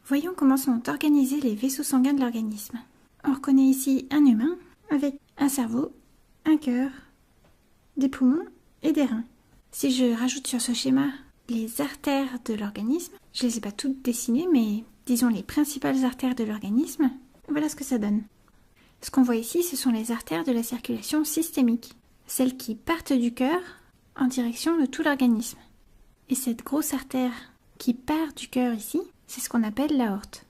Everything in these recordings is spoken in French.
Voyons comment sont organisés les vaisseaux sanguins de l'organisme. On reconnaît ici un humain avec un cerveau, un cœur, des poumons et des reins. Si je rajoute sur ce schéma les artères de l'organisme, je ne les ai pas toutes dessinées, mais disons les principales artères de l'organisme, voilà ce que ça donne. Ce qu'on voit ici, ce sont les artères de la circulation systémique, celles qui partent du cœur en direction de tout l'organisme. Et cette grosse artère qui part du cœur ici, c'est ce qu'on appelle l'aorte.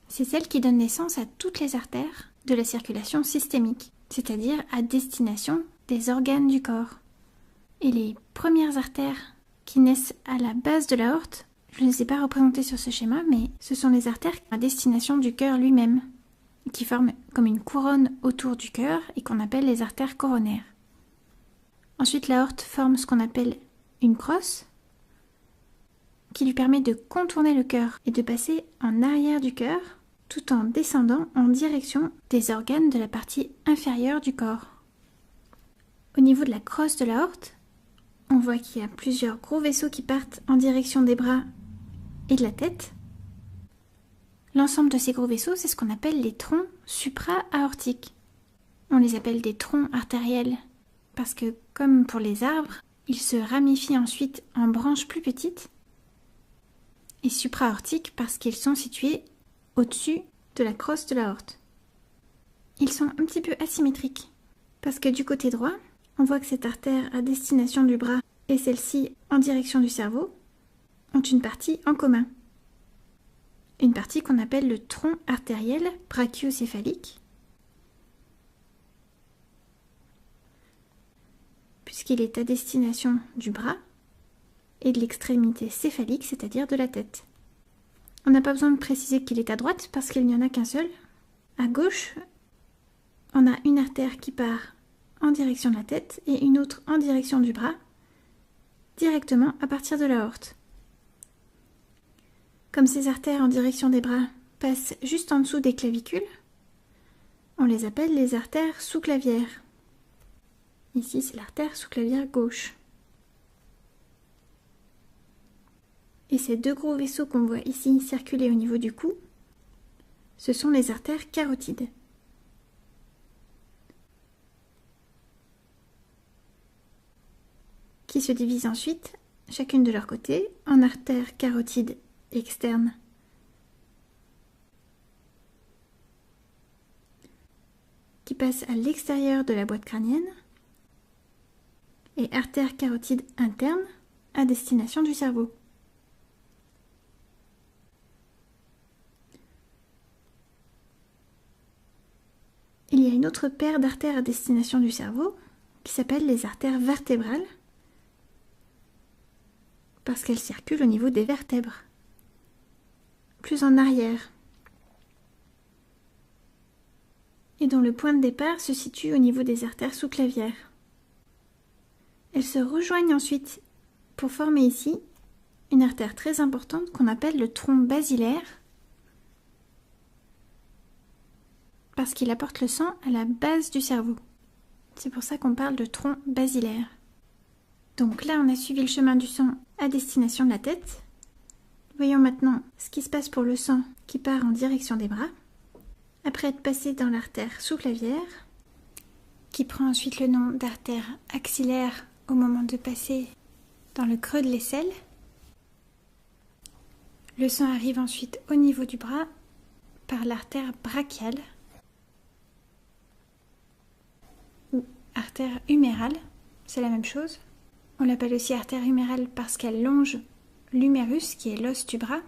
C'est celle qui donne naissance à toutes les artères de la circulation systémique, c'est-à-dire à destination des organes du corps. Et les premières artères qui naissent à la base de l'aorte, je ne les ai pas représentées sur ce schéma, mais ce sont les artères à destination du cœur lui-même, qui forment comme une couronne autour du cœur et qu'on appelle les artères coronaires. Ensuite, l'aorte forme ce qu'on appelle une crosse, qui lui permet de contourner le cœur et de passer en arrière du cœur, tout en descendant en direction des organes de la partie inférieure du corps. Au niveau de la crosse de l'aorte, on voit qu'il y a plusieurs gros vaisseaux qui partent en direction des bras et de la tête. L'ensemble de ces gros vaisseaux, c'est ce qu'on appelle les troncs supra-aortiques. On les appelle des troncs artériels parce que, comme pour les arbres, ils se ramifient ensuite en branches plus petites, et supra-aortiques parce qu'ils sont situés au-dessus de la crosse de l'aorte. Ils sont un petit peu asymétriques parce que du côté droit, on voit que cette artère à destination du bras et celle-ci en direction du cerveau ont une partie en commun. Une partie qu'on appelle le tronc artériel brachiocéphalique, puisqu'il est à destination du bras et de l'extrémité céphalique, c'est-à-dire de la tête. On n'a pas besoin de préciser qu'il est à droite parce qu'il n'y en a qu'un seul. À gauche, on a une artère qui part en direction de la tête et une autre en direction du bras, directement à partir de l'aorte. Comme ces artères en direction des bras passent juste en dessous des clavicules, on les appelle les artères sous-clavières. Ici, c'est l'artère sous-clavière gauche. Et ces deux gros vaisseaux qu'on voit ici circuler au niveau du cou, ce sont les artères carotides. Qui se divisent ensuite, chacune de leur côté, en artères carotides externes qui passent à l'extérieur de la boîte crânienne et artères carotides internes à destination du cerveau. Il y a une autre paire d'artères à destination du cerveau qui s'appelle les artères vertébrales parce qu'elles circulent au niveau des vertèbres, plus en arrière, et dont le point de départ se situe au niveau des artères sous-clavières. Elles se rejoignent ensuite pour former ici une artère très importante qu'on appelle le tronc basilaire parce qu'il apporte le sang à la base du cerveau. C'est pour ça qu'on parle de tronc basilaire. Donc là, on a suivi le chemin du sang à destination de la tête. Voyons maintenant ce qui se passe pour le sang qui part en direction des bras, après être passé dans l'artère sous-clavière, qui prend ensuite le nom d'artère axillaire au moment de passer dans le creux de l'aisselle. Le sang arrive ensuite au niveau du bras par l'artère brachiale ou artère humérale, c'est la même chose. On l'appelle aussi artère humérale parce qu'elle longe l'humérus qui est l'os du bras.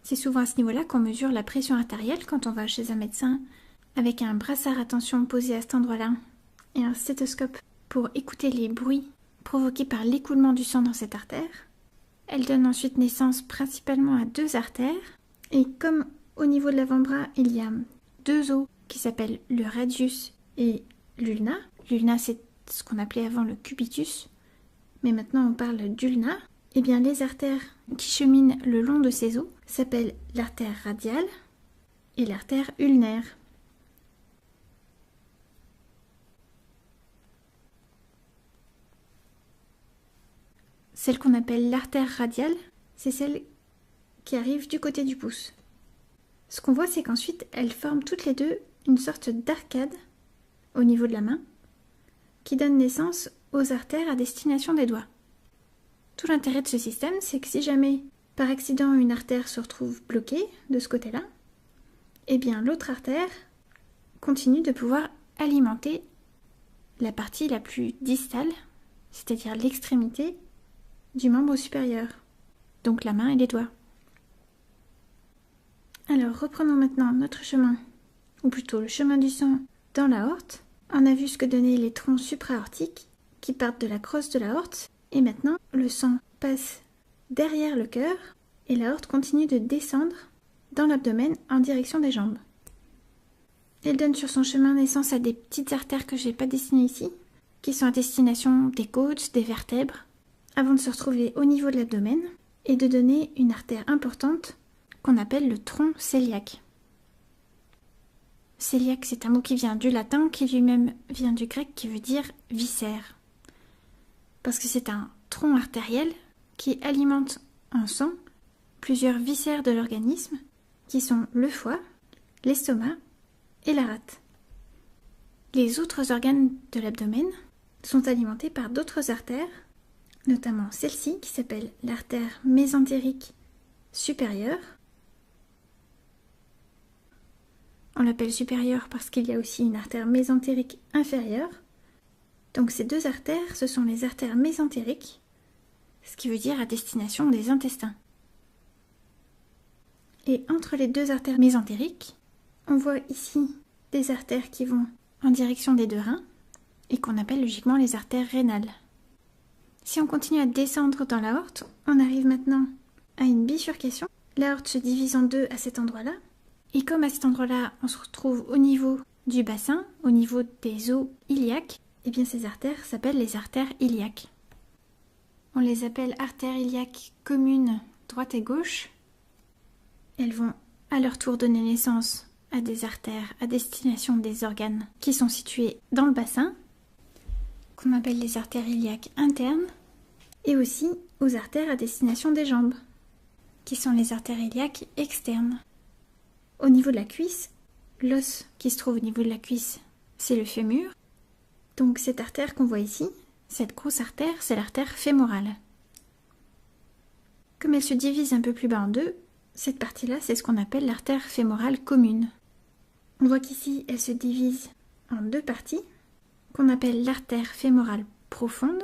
C'est souvent à ce niveau-là qu'on mesure la pression artérielle quand on va chez un médecin avec un brassard à tension posé à cet endroit-là et un stéthoscope pour écouter les bruits provoqués par l'écoulement du sang dans cette artère. Elle donne ensuite naissance principalement à deux artères et comme au niveau de l'avant-bras il y a deux os qui s'appellent le radius et l'ulna. L'ulna c'est ce qu'on appelait avant le cubitus, mais maintenant on parle d'ulna. Eh bien, les artères qui cheminent le long de ces os s'appellent l'artère radiale et l'artère ulnaire. Celle qu'on appelle l'artère radiale, c'est celle qui arrive du côté du pouce. Ce qu'on voit, c'est qu'ensuite, elles forment toutes les deux une sorte d'arcade au niveau de la main qui donne naissance aux artères à destination des doigts. Tout l'intérêt de ce système, c'est que si jamais, par accident, une artère se retrouve bloquée de ce côté-là, eh bien l'autre artère continue de pouvoir alimenter la partie la plus distale, c'est-à-dire l'extrémité du membre supérieur, donc la main et les doigts. Alors reprenons maintenant notre chemin, ou plutôt le chemin du sang dans l'aorte. On a vu ce que donnaient les troncs supra-aortiques qui partent de la crosse de l'aorte, et maintenant le sang passe derrière le cœur et l'aorte continue de descendre dans l'abdomen en direction des jambes. Elle donne sur son chemin naissance à des petites artères que je n'ai pas dessinées ici, qui sont à destination des côtes, des vertèbres, avant de se retrouver au niveau de l'abdomen et de donner une artère importante qu'on appelle le tronc cœliaque. Cœliaque, c'est un mot qui vient du latin, qui lui-même vient du grec, qui veut dire viscère. Parce que c'est un tronc artériel qui alimente en sang plusieurs viscères de l'organisme, qui sont le foie, l'estomac et la rate. Les autres organes de l'abdomen sont alimentés par d'autres artères, notamment celle-ci qui s'appelle l'artère mésentérique supérieure. On l'appelle supérieure parce qu'il y a aussi une artère mésentérique inférieure. Donc ces deux artères, ce sont les artères mésentériques, ce qui veut dire à destination des intestins. Et entre les deux artères mésentériques, on voit ici des artères qui vont en direction des deux reins et qu'on appelle logiquement les artères rénales. Si on continue à descendre dans l'aorte, on arrive maintenant à une bifurcation. L'aorte se divise en deux à cet endroit-là. Et comme à cet endroit-là, on se retrouve au niveau du bassin, au niveau des os iliaques, eh bien ces artères s'appellent les artères iliaques. On les appelle artères iliaques communes droite et gauche. Elles vont à leur tour donner naissance à des artères à destination des organes qui sont situés dans le bassin, qu'on appelle les artères iliaques internes, et aussi aux artères à destination des jambes, qui sont les artères iliaques externes. Au niveau de la cuisse, l'os qui se trouve au niveau de la cuisse, c'est le fémur. Donc cette artère qu'on voit ici, cette grosse artère, c'est l'artère fémorale. Comme elle se divise un peu plus bas en deux, cette partie-là, c'est ce qu'on appelle l'artère fémorale commune. On voit qu'ici, elle se divise en deux parties, qu'on appelle l'artère fémorale profonde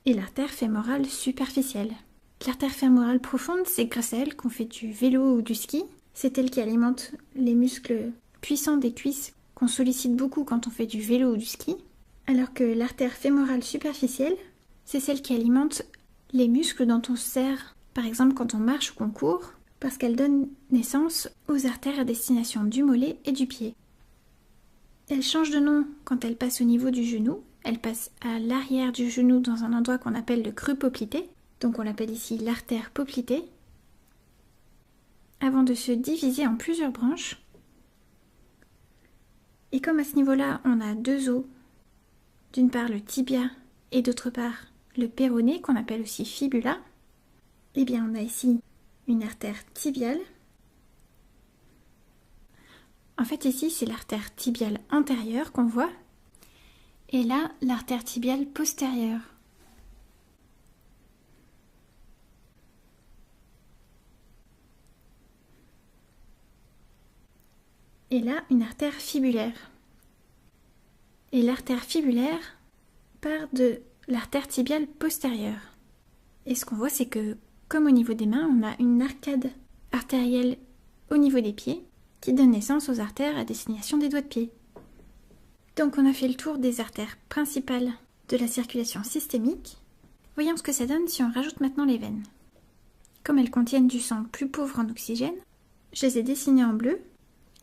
et l'artère fémorale superficielle. L'artère fémorale profonde, c'est grâce à elle qu'on fait du vélo ou du ski. C'est elle qui alimente les muscles puissants des cuisses qu'on sollicite beaucoup quand on fait du vélo ou du ski. Alors que l'artère fémorale superficielle, c'est celle qui alimente les muscles dont on se sert, par exemple quand on marche ou qu'on court, parce qu'elle donne naissance aux artères à destination du mollet et du pied. Elle change de nom quand elle passe au niveau du genou. Elle passe à l'arrière du genou dans un endroit qu'on appelle le creux poplité, donc on l'appelle ici l'artère poplitée, avant de se diviser en plusieurs branches. Et comme à ce niveau-là, on a deux os, d'une part le tibia et d'autre part le péroné, qu'on appelle aussi fibula, eh bien on a ici une artère tibiale. En fait ici c'est l'artère tibiale antérieure qu'on voit, et là l'artère tibiale postérieure. Et là une artère fibulaire. Et l'artère fibulaire part de l'artère tibiale postérieure. Et ce qu'on voit, c'est que, comme au niveau des mains, on a une arcade artérielle au niveau des pieds qui donne naissance aux artères à destination des doigts de pied. Donc on a fait le tour des artères principales de la circulation systémique. Voyons ce que ça donne si on rajoute maintenant les veines. Comme elles contiennent du sang plus pauvre en oxygène, je les ai dessinées en bleu.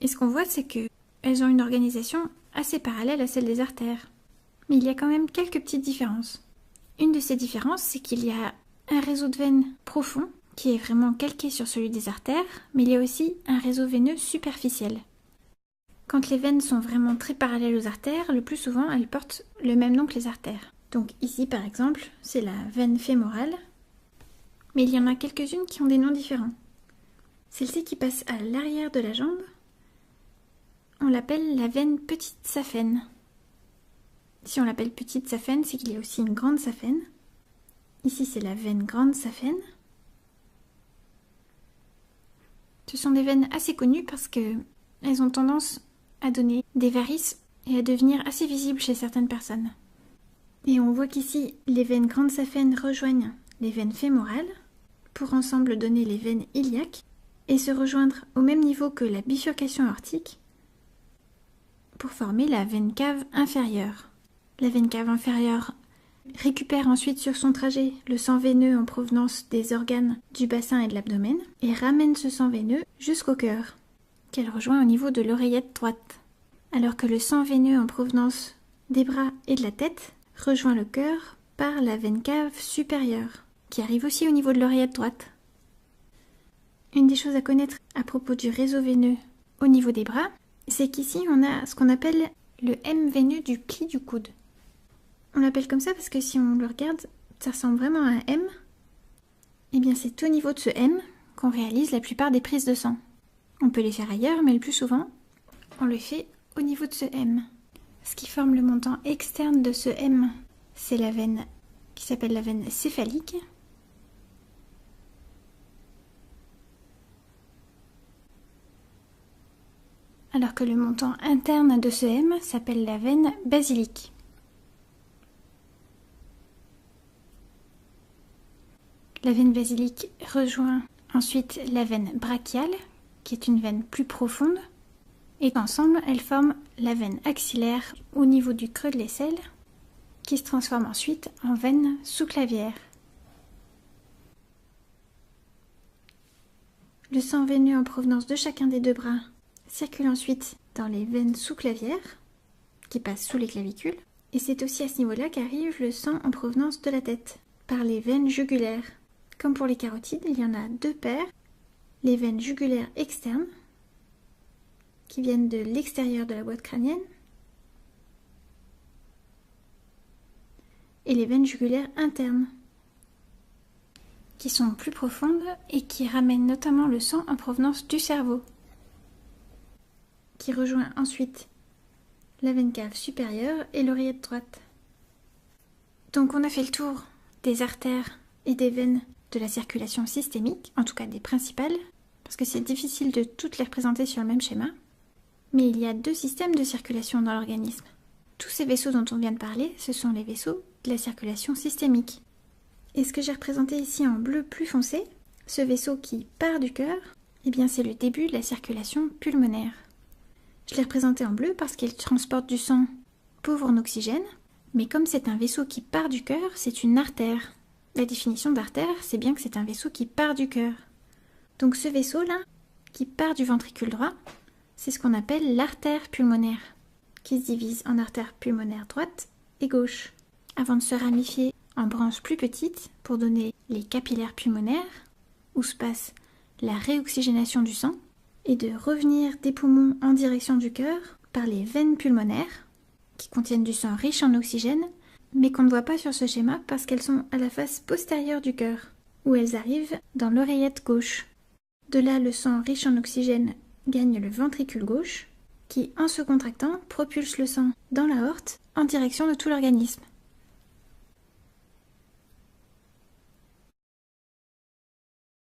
Et ce qu'on voit, c'est qu'elles ont une organisation assez parallèle à celle des artères. Mais il y a quand même quelques petites différences. Une de ces différences, c'est qu'il y a un réseau de veines profond qui est vraiment calqué sur celui des artères, mais il y a aussi un réseau veineux superficiel. Quand les veines sont vraiment très parallèles aux artères, le plus souvent elles portent le même nom que les artères. Donc ici par exemple, c'est la veine fémorale, mais il y en a quelques-unes qui ont des noms différents. Celle-ci qui passe à l'arrière de la jambe, on l'appelle la veine petite saphène. Si on l'appelle petite saphène, c'est qu'il y a aussi une grande saphène. Ici c'est la veine grande saphène. Ce sont des veines assez connues parce qu'elles ont tendance à donner des varices et à devenir assez visibles chez certaines personnes. Et on voit qu'ici, les veines grandes saphènes rejoignent les veines fémorales pour ensemble donner les veines iliaques et se rejoindre au même niveau que la bifurcation aortique pour former la veine cave inférieure. La veine cave inférieure récupère ensuite sur son trajet le sang veineux en provenance des organes du bassin et de l'abdomen et ramène ce sang veineux jusqu'au cœur, qu'elle rejoint au niveau de l'oreillette droite, alors que le sang veineux en provenance des bras et de la tête rejoint le cœur par la veine cave supérieure, qui arrive aussi au niveau de l'oreillette droite. Une des choses à connaître à propos du réseau veineux au niveau des bras, c'est qu'ici on a ce qu'on appelle le M veineux du pli du coude. On l'appelle comme ça parce que si on le regarde, ça ressemble vraiment à un M. Et bien c'est au niveau de ce M qu'on réalise la plupart des prises de sang. On peut les faire ailleurs, mais le plus souvent, on le fait au niveau de ce M. Ce qui forme le montant externe de ce M, c'est la veine qui s'appelle la veine céphalique. Alors que le montant interne de ce M s'appelle la veine basilique. La veine basilique rejoint ensuite la veine brachiale, qui est une veine plus profonde, et ensemble, elles forment la veine axillaire au niveau du creux de l'aisselle, qui se transforme ensuite en veine sous-clavière. Le sang veineux en provenance de chacun des deux bras circule ensuite dans les veines sous-clavières, qui passent sous les clavicules, et c'est aussi à ce niveau-là qu'arrive le sang en provenance de la tête, par les veines jugulaires. Comme pour les carotides, il y en a deux paires, les veines jugulaires externes, qui viennent de l'extérieur de la boîte crânienne, et les veines jugulaires internes, qui sont plus profondes et qui ramènent notamment le sang en provenance du cerveau, qui rejoint ensuite la veine cave supérieure et l'oreillette droite. Donc on a fait le tour des artères et des veines de la circulation systémique, en tout cas des principales, parce que c'est difficile de toutes les représenter sur le même schéma. Mais il y a deux systèmes de circulation dans l'organisme. Tous ces vaisseaux dont on vient de parler, ce sont les vaisseaux de la circulation systémique. Et ce que j'ai représenté ici en bleu plus foncé, ce vaisseau qui part du cœur, eh bien c'est le début de la circulation pulmonaire. Je l'ai représenté en bleu parce qu'il transporte du sang pauvre en oxygène, mais comme c'est un vaisseau qui part du cœur, c'est une artère. La définition d'artère, c'est bien que c'est un vaisseau qui part du cœur. Donc ce vaisseau-là, qui part du ventricule droit, c'est ce qu'on appelle l'artère pulmonaire, qui se divise en artère pulmonaire droite et gauche, avant de se ramifier en branches plus petites pour donner les capillaires pulmonaires, où se passe la réoxygénation du sang, et de revenir des poumons en direction du cœur par les veines pulmonaires, qui contiennent du sang riche en oxygène, mais qu'on ne voit pas sur ce schéma parce qu'elles sont à la face postérieure du cœur, où elles arrivent dans l'oreillette gauche. De là, le sang riche en oxygène gagne le ventricule gauche, qui, en se contractant, propulse le sang dans l'aorte en direction de tout l'organisme.